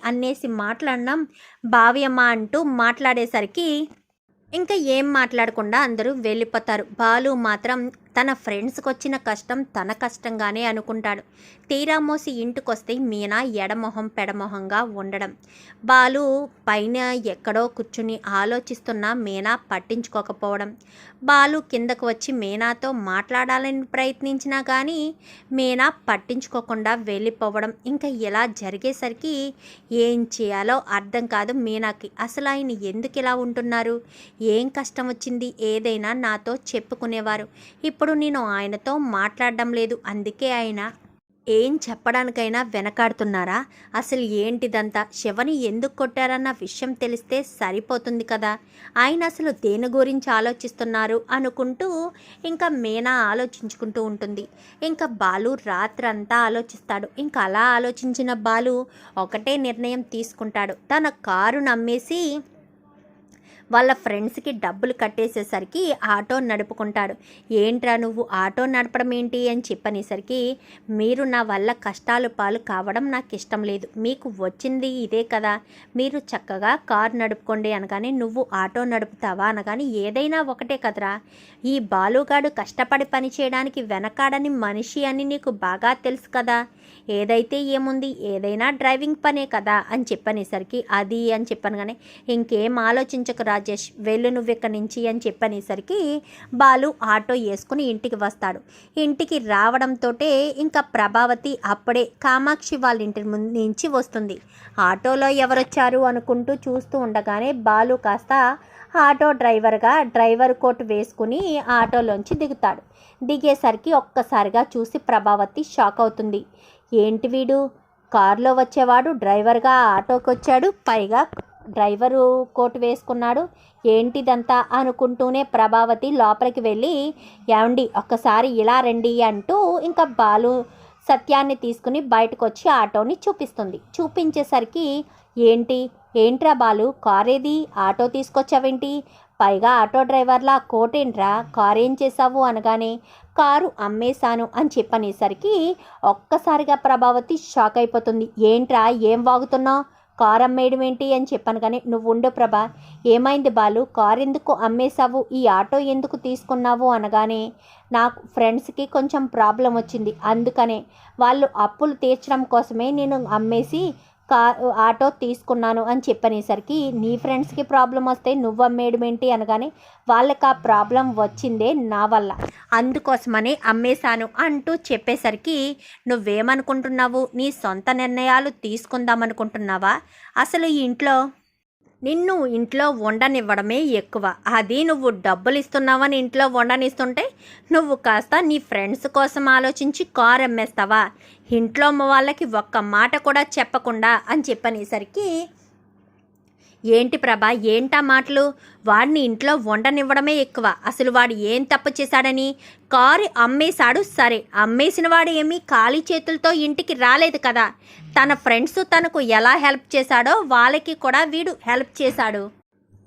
అనేసి మాట్లాడినాం భావ్యమా అంటూ మాట్లాడేసరికి ఇంకా ఏం మాట్లాడకుండా అందరూ వెళ్ళిపోతారు. బాలు మాత్రం తన ఫ్రెండ్స్కి వచ్చిన కష్టం తన కష్టంగానే అనుకుంటాడు. తీరామోసి ఇంటికొస్తే మీనా ఎడమొహం పెడమొహంగా ఉండడం, బాలు పైన ఎక్కడో కూర్చుని ఆలోచిస్తున్న మీనా పట్టించుకోకపోవడం, బాలు కిందకు వచ్చి మీనాతో మాట్లాడాలని ప్రయత్నించినా కానీ మీనా పట్టించుకోకుండా వెళ్ళిపోవడం, ఇంకా ఇలా జరిగేసరికి ఏం చేయాలో అర్థం కాదు మీనాకి. అసలు ఆయన ఎందుకు ఇలా ఉంటున్నారు, ఏం కష్టం వచ్చింది, ఏదైనా నాతో చెప్పుకునేవారు. ఇప్పుడు నేను ఆయనతో మాట్లాడడం లేదు, అందుకే ఆయన ఏం చెప్పడానికైనా వెనకాడుతున్నారా? అసలు ఏంటిదంతా? శివని ఎందుకు కొట్టారన్న విషయం తెలిస్తే సరిపోతుంది కదా. ఆయన అసలు దేని గురించి ఆలోచిస్తున్నారు అనుకుంటూ ఇంకా మీనా ఆలోచించుకుంటూ ఉంటుంది. ఇంకా బాలు రాత్రంతా ఆలోచిస్తాడు. ఇంకా అలా ఆలోచించిన బాలు ఒకటే నిర్ణయం తీసుకుంటాడు. తన కారు నమ్మేసి వాళ్ళ ఫ్రెండ్స్కి డబ్బులు కట్టేసేసరికి ఆటో నడుపుకుంటాడు. ఏంట్రా నువ్వు ఆటో నడపడం ఏంటి అని చెప్పనేసరికి, మీరు నా వల్ల కష్టాలు పాలు కావడం నాకు ఇష్టం లేదు, మీకు వచ్చింది ఇదే కదా, మీరు చక్కగా కారు నడుపుకోండి అనగానే నువ్వు ఆటో నడుపుతావా అనగానే ఏదైనా ఒకటే కదరా, ఈ బాలుగాడు కష్టపడి పని చేయడానికి వెనకాడని మనిషి అని నీకు బాగా తెలుసు కదా, ఏదైతే ఏముంది ఏదైనా డ్రైవింగ్ పనే కదా అని చెప్పనేసరికి అది అని చెప్పాను. కానీ ఇంకేం ఆలోచించకు రాజేష్, వెళ్ళు నువ్వు ఇక్కడి నుంచి అని చెప్పనేసరికి బాలు ఆటో వేసుకుని ఇంటికి వస్తాడు. ఇంటికి రావడంతో ఇంకా ప్రభావతి అప్పుడే కామాక్షి వాళ్ళ ఇంటి ముందు నుంచి వస్తుంది. ఆటోలో ఎవరొచ్చారు అనుకుంటూ చూస్తూ ఉండగానే బాలు కాస్త ఆటో డ్రైవర్గా డ్రైవర్ కోట్ వేసుకుని ఆటోలోంచి దిగుతాడు. దిగేసరికి ఒక్కసారిగా చూసి ప్రభావతి షాక్ అవుతుంది. ఏంటి వీడు, కారులో వచ్చేవాడు డ్రైవర్గా ఆటోకి వచ్చాడు, పైగా డ్రైవరు కోట్ వేసుకున్నాడు, ఏంటిదంతా అనుకుంటూనే ప్రభావతి లోపలికి వెళ్ళి ఏమండి ఒక్కసారి ఇలా రండి అంటూ ఇంకా బాలు సత్యాన్ని తీసుకుని బయటకు వచ్చి ఆటోని చూపిస్తుంది. చూపించేసరికి ఏంట్రా బాలు, కారేది, ఆటో తీసుకొచ్చావేంటి, పైగా ఆటో డ్రైవర్లా కోటేంట్రా, కారు ఏం చేసావు అనగానే కారు అమ్మేశాను అని చెప్పనేసరికి ఒక్కసారిగా ప్రభావతి షాక్ అయిపోతుంది. ఏంట్రా ఏం వాగుతున్నావు, కారు అమ్మేయడం ఏంటి అని చెప్పాను. కానీ నువ్వు ఉండు ప్రభా, ఏమైంది బాలు, కారు ఎందుకు అమ్మేశావు, ఈ ఆటో ఎందుకు తీసుకున్నావు అనగానే నాకు ఫ్రెండ్స్కి కొంచెం ప్రాబ్లం వచ్చింది, అందుకనే వాళ్ళు అప్పులు తీర్చడం కోసమే నేను అమ్మేసి ఆటో తీసుకున్నాను అని చెప్పనేసరికి నీ ఫ్రెండ్స్కి ప్రాబ్లం వస్తే నువ్వు అమ్మేయడం ఏంటి అనగానే వాళ్ళకి ఆ ప్రాబ్లం వచ్చిందే నా వల్ల, అందుకోసమని అమ్మేశాను అంటూ చెప్పేసరికి నువ్వేమనుకుంటున్నావు, నీ సొంత నిర్ణయాలు తీసుకుందామనుకుంటున్నావా, అసలు ఈ నిన్ను ఇంట్లో ఉండనివ్వడమే ఎక్కువ, అది నువ్వు డబ్బులు ఇస్తున్నావని ఇంట్లో ఉండనిస్తుంటే నువ్వు కాస్త నీ ఫ్రెండ్స్ కోసం ఆలోచించి కారు అమ్మేస్తావా, ఇంట్లో వాళ్ళకి ఒక్క మాట కూడా చెప్పకుండా అని చెప్పనేసరికి ఏంటి ప్రభా ఏంటా మాటలు, వాడిని ఇంట్లో ఉండనివ్వడమే ఎక్కువ, అసలు వాడు ఏం తప్పు చేశాడని, కారు అమ్మేశాడు సరే, అమ్మేసిన వాడు ఏమీ ఖాళీ చేతులతో ఇంటికి రాలేదు కదా, తన ఫ్రెండ్స్ తనకు ఎలా హెల్ప్ చేశాడో వాళ్ళకి కూడా వీడు హెల్ప్ చేశాడు,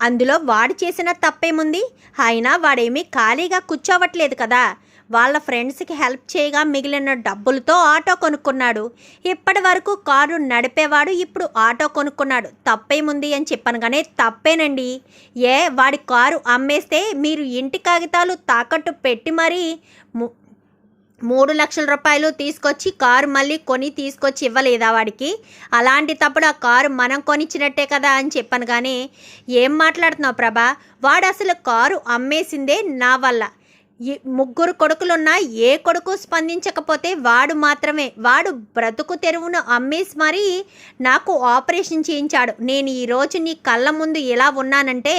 అందులో వాడు చేసిన తప్పేముంది, అయినా వాడేమీ ఖాళీగా కూర్చోవట్లేదు కదా, వాళ్ళ ఫ్రెండ్స్కి హెల్ప్ చేయగా మిగిలిన డబ్బులతో ఆటో కొనుక్కున్నాడు, ఇప్పటి వరకు కారు నడిపేవాడు ఇప్పుడు ఆటో కొనుక్కున్నాడు, తప్పేముంది అని చెప్పాను. కానీ తప్పేనండి, వాడి కారు అమ్మేస్తే మీరు ఇంటి కాగితాలు తాకట్టు పెట్టి మరీ 3 లక్షల రూపాయలు తీసుకొచ్చి కారు మళ్ళీ కొని తీసుకొచ్చి ఇవ్వలేదా వాడికి, అలాంటి తప్పుడు ఆ కారు మనం కొనిచ్చినట్టే కదా అని చెప్పాను. కానీ ఏం మాట్లాడుతున్నావు ప్రభా, వాడు అసలు కారు అమ్మేసిందే నా వల్ల, 3 కొడుకులున్నా ఏ కొడుకు స్పందించకపోతే వాడు మాత్రమే, వాడు బ్రతుకు తెరువును అమ్మేసి మరీ నాకు ఆపరేషన్ చేయించాడు, నేను ఈరోజు నీ కళ్ళ ముందు ఎలా ఉన్నానంటే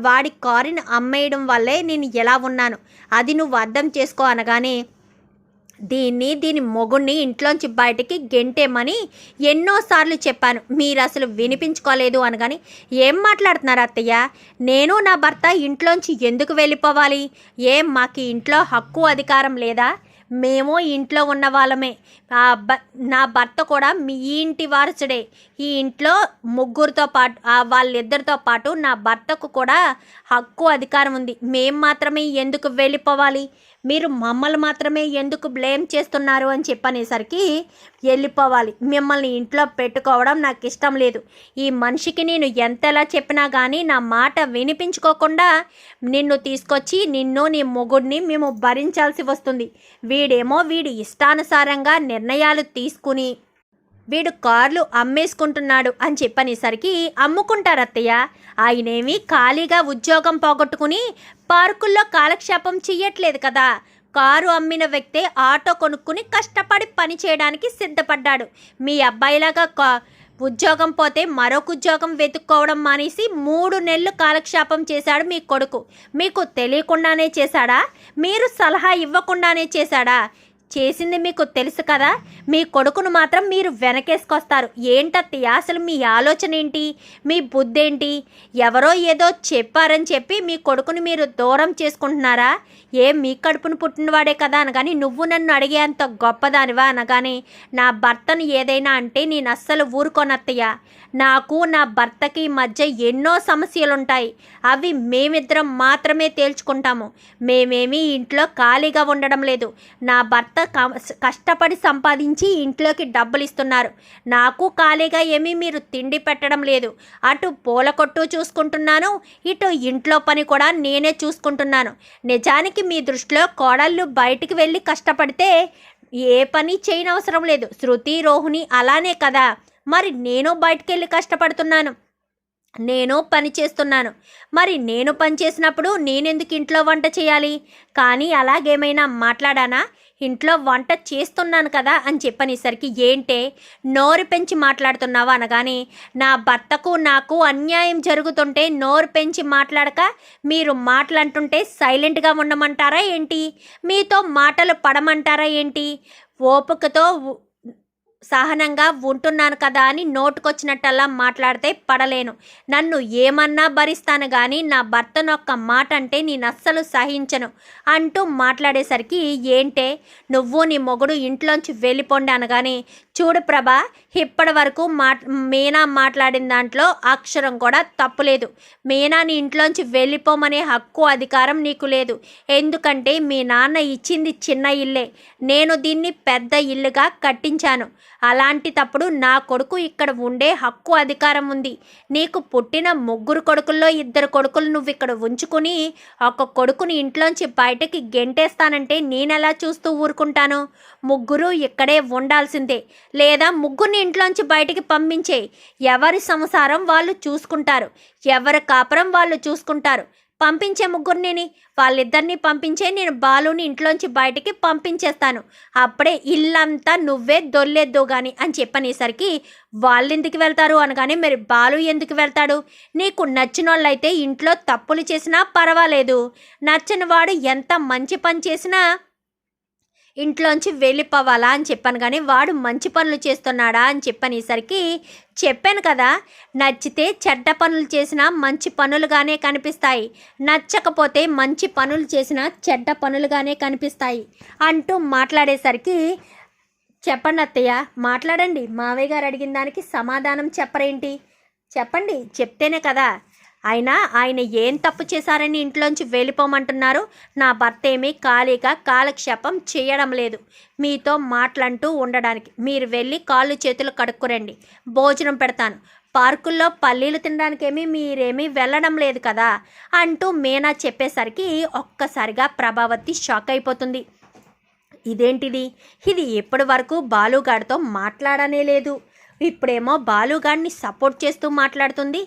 వాడి కారుని అమ్మేయడం వల్లే నేను ఎలా ఉన్నాను, అది నువ్వు అర్థం చేసుకో అనగానే దీని మొగుడిని ఇంట్లోంచి బయటికి గెంటేమని ఎన్నోసార్లు చెప్పాను, మీరు అసలు వినిపించుకోలేదు అనగాని ఏం మాట్లాడుతున్నారు అత్తయ్య, నేను నా భర్త ఇంట్లోంచి ఎందుకు వెళ్ళిపోవాలి, మాకు ఇంట్లో హక్కు అధికారం లేదా, మేము ఇంట్లో ఉన్న వాళ్ళమే, నా భర్త కూడా మీ ఇంటి వారసుడే, ఈ ఇంట్లో ముగ్గురితో పాటు వాళ్ళిద్దరితో పాటు నా భర్తకు కూడా హక్కు అధికారం ఉంది, మేం మాత్రమే ఎందుకు వెళ్ళిపోవాలి, మీరు మమ్మల్ని మాత్రమే ఎందుకు బ్లేమ్ చేస్తున్నారు అని చెప్పనేసరికి వెళ్ళిపోవాలి, మిమ్మల్ని ఇంట్లో పెట్టుకోవడం నాకు ఇష్టం లేదు. ఈ మనిషికి నేను ఎంతలా చెప్పినా కానీ నా మాట వినిపించుకోకుండా నిన్ను తీసుకొచ్చి నిన్ను నీ మొగుడిని మేము భరించాల్సి వస్తుంది. వీడేమో వీడి ఇష్టానుసారంగా నిర్ణయాలు తీసుకుని వీడు కార్లు అమ్మేసుకుంటున్నాడు అని చెప్పనేసరికి అమ్ముకుంటారు అత్తయ్య, ఆయనేమి ఖాళీగా ఉద్యోగం పోగొట్టుకుని పార్కుల్లో కాలక్షేపం చెయ్యట్లేదు కదా. కారు అమ్మిన వ్యక్తే ఆటో కొనుక్కుని కష్టపడి పని చేయడానికి సిద్ధపడ్డాడు. మీ అబ్బాయిలాగా ఉద్యోగం పోతే మరొక ఉద్యోగం వెతుక్కోవడం మానేసి 3 నెలలు కాలక్షేపం చేశాడు మీ కొడుకు. మీకు తెలియకుండానే చేశాడా, మీరు సలహా ఇవ్వకుండానే చేశాడా? చేసింది మీకు తెలుసు కదా. మీ కొడుకును మాత్రం మీరు వెనకేసుకొస్తారు. ఏంటత్తయ్య అసలు మీ ఆలోచన ఏంటి, మీ బుద్ధి ఏంటి? ఎవరో ఏదో చెప్పారని చెప్పి మీ కొడుకుని మీరు దూరం చేసుకుంటున్నారా? మీ కడుపును పుట్టినవాడే కదా అనగాని నువ్వు నన్ను అడిగేంత గొప్పదానివా అనగానే నా భర్తను ఏదైనా అంటే నేను అస్సలు ఊరుకోనత్తయ్య. నాకు నా భర్తకి మధ్య ఎన్నో సమస్యలుంటాయి, అవి మేమిద్దరం మాత్రమే తేల్చుకుంటాము. మేమేమీ ఇంట్లో ఖాళీగా ఉండడం లేదు. నా భర్త కష్టపడి సంపాదించి ఇంట్లోకి డబ్బులు ఇస్తున్నారు. నాకు ఖాళీగా ఏమీ మీరు తిండి పెట్టడం లేదు. అటు పూల కొట్టు చూసుకుంటున్నాను, ఇటు ఇంట్లో పని కూడా నేనే చూసుకుంటున్నాను. నిజానికి మీ దృష్టిలో కోడళ్ళు బయటికి వెళ్ళి కష్టపడితే ఏ పని చేయనవసరం లేదు. శృతి, రోహిణి అలానే కదా. మరి నేను బయటికి వెళ్ళి కష్టపడుతున్నాను, నేను పని చేస్తున్నాను. మరి నేను పని చేసినప్పుడు నేనెందుకు ఇంట్లో వంట చేయాలి? కానీ అలాగేమైనా మాట్లాడానా? ఇంట్లో వంట చేస్తున్నాను కదా అని చెప్పనేసరికి ఏంటే నోరు పెంచి మాట్లాడుతున్నావా అనగానే నా భర్తకు నాకు అన్యాయం జరుగుతుంటే నోరు పెంచి మాట్లాడక మీరు మాటలంటుంటే సైలెంట్గా ఉండమంటారా ఏంటి? మీతో మాటలు పడమంటారా ఏంటి? ఓపికతో సహనంగా ఉంటున్నాను కదా అని నోటుకొచ్చినట్టల్లా మాట్లాడితే పడలేను. నన్ను ఏమన్నా భరిస్తాను కానీ నా భర్తనొక్క మాట అంటే నేను అస్సలు సహించను అంటూ మాట్లాడేసరికి ఏంటే నువ్వు నీ మొగుడు ఇంట్లోంచి వెళ్ళిపోండి అనగానే చూడు ప్రభా, ఇప్పటి వరకు మీనా మాట్లాడిన దాంట్లో అక్షరం కూడా తప్పులేదు. మీనాని ఇంట్లోంచి వెళ్ళిపోమనే హక్కు అధికారం నీకు లేదు. ఎందుకంటే మీ నాన్న ఇచ్చింది చిన్న ఇల్లే, నేను దీన్ని పెద్ద ఇల్లుగా కట్టించాను. అలాంటి తప్పుడు నా కొడుకు ఇక్కడ ఉండే హక్కు అధికారం ఉంది. నీకు పుట్టిన 3 కొడుకుల్లో 2 కొడుకులు నువ్వు ఇక్కడ ఉంచుకుని ఒక కొడుకుని ఇంట్లోంచి బయటకి గెంటేస్తానంటే నేనెలా చూస్తూ ఊరుకుంటాను? 3 ఇక్కడే ఉండాల్సిందే, లేదా 3 ఇంట్లోంచి బయటికి పంపించే. ఎవరి సంసారం వాళ్ళు చూసుకుంటారు, ఎవరి కాపురం వాళ్ళు చూసుకుంటారు. పంపించే 3 వాళ్ళిద్దరిని పంపించే, నేను బాలుని ఇంట్లోంచి బయటికి పంపించేస్తాను. అప్పుడే ఇల్లంతా నువ్వే దొల్లేద్దు కానీ అని చెప్పనేసరికి వాళ్ళు ఎందుకు వెళ్తారు అనగానే మరి బాలు ఎందుకు వెళ్తాడు? నీకు నచ్చిన వాళ్ళైతే ఇంట్లో తప్పులు చేసినా పర్వాలేదు, నచ్చని వాడు ఎంత మంచి పని చేసినా ఇంట్లోంచి వెళ్ళిపోవాలా అని చెప్పాను. కానీ వాడు మంచి పనులు చేస్తున్నాడా అని చెప్పనేసరికి చెప్పాను కదా, నచ్చితే చెడ్డ పనులు చేసినా మంచి పనులుగానే కనిపిస్తాయి, నచ్చకపోతే మంచి పనులు చేసినా చెడ్డ పనులుగానే కనిపిస్తాయి అంటూ మాట్లాడేసరికి చెప్పండి అత్తయ్య, మాట్లాడండి. మావయ్య గారు అడిగిన దానికి సమాధానం చెప్పరేంటి? చెప్పండి, చెప్తేనే కదా. ఆయన ఏం తప్పు చేశారని ఇంట్లోంచి వెళ్ళిపోమంటున్నారు? నా భర్త ఏమీ ఖాళీగా కాలక్షేపం చేయడం లేదు మీతో మాట్లాడుతూ ఉండడానికి. మీరు వెళ్ళి కాళ్ళు చేతులు కడుక్కురండి, భోజనం పెడతాను. పార్కుల్లో పల్లీలు తినడానికేమీ మీరేమీ వెళ్ళడం లేదు కదా అంటూ మీనా చెప్పేసరికి ఒక్కసారిగా ప్రభావతి షాక్ అయిపోతుంది. ఇదేంటిది? ఇది ఎప్పటి వరకు బాలుగాడితో మాట్లాడనే లేదు, ఇప్పుడేమో బాలుగాడిని సపోర్ట్ చేస్తూ మాట్లాడుతుంది.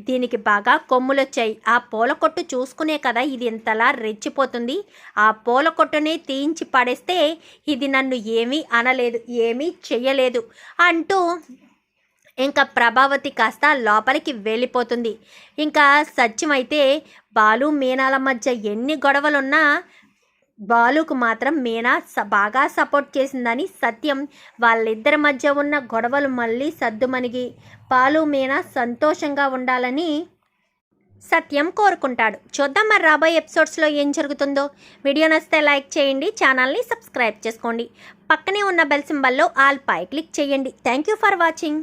దీనికి బాగా కొమ్ములొచ్చాయి. ఆ పూల కొట్టు చూసుకునే కదా ఇది ఇంతలా రెచ్చిపోతుంది. ఆ పూల కొట్టునే తీయించి పడేస్తే ఇది నన్ను ఏమీ అనలేదు, ఏమీ చెయ్యలేదు అంటూ ఇంకా ప్రభావతి కాస్త లోపలికి వెళ్ళిపోతుంది. ఇంకా సత్యమైతే బాలు మీనాల మధ్య ఎన్ని గొడవలున్నా బాలుకు మాత్రం మీనా బాగా సపోర్ట్ చేసిందని సత్యం వాళ్ళిద్దరి మధ్య ఉన్న గొడవలు మళ్ళీ సద్దుమణిగి బాలు మీనా సంతోషంగా ఉండాలని సత్యం కోరుకుంటాడు. చూద్దాం మరి రాబోయే ఎపిసోడ్స్లో ఏం జరుగుతుందో. వీడియో నచ్చితే లైక్ చేయండి, ఛానల్ని సబ్స్క్రైబ్ చేసుకోండి, పక్కనే ఉన్న బెల్ సింబల్లో ఆల్ పై క్లిక్ చేయండి. Thank you for watching.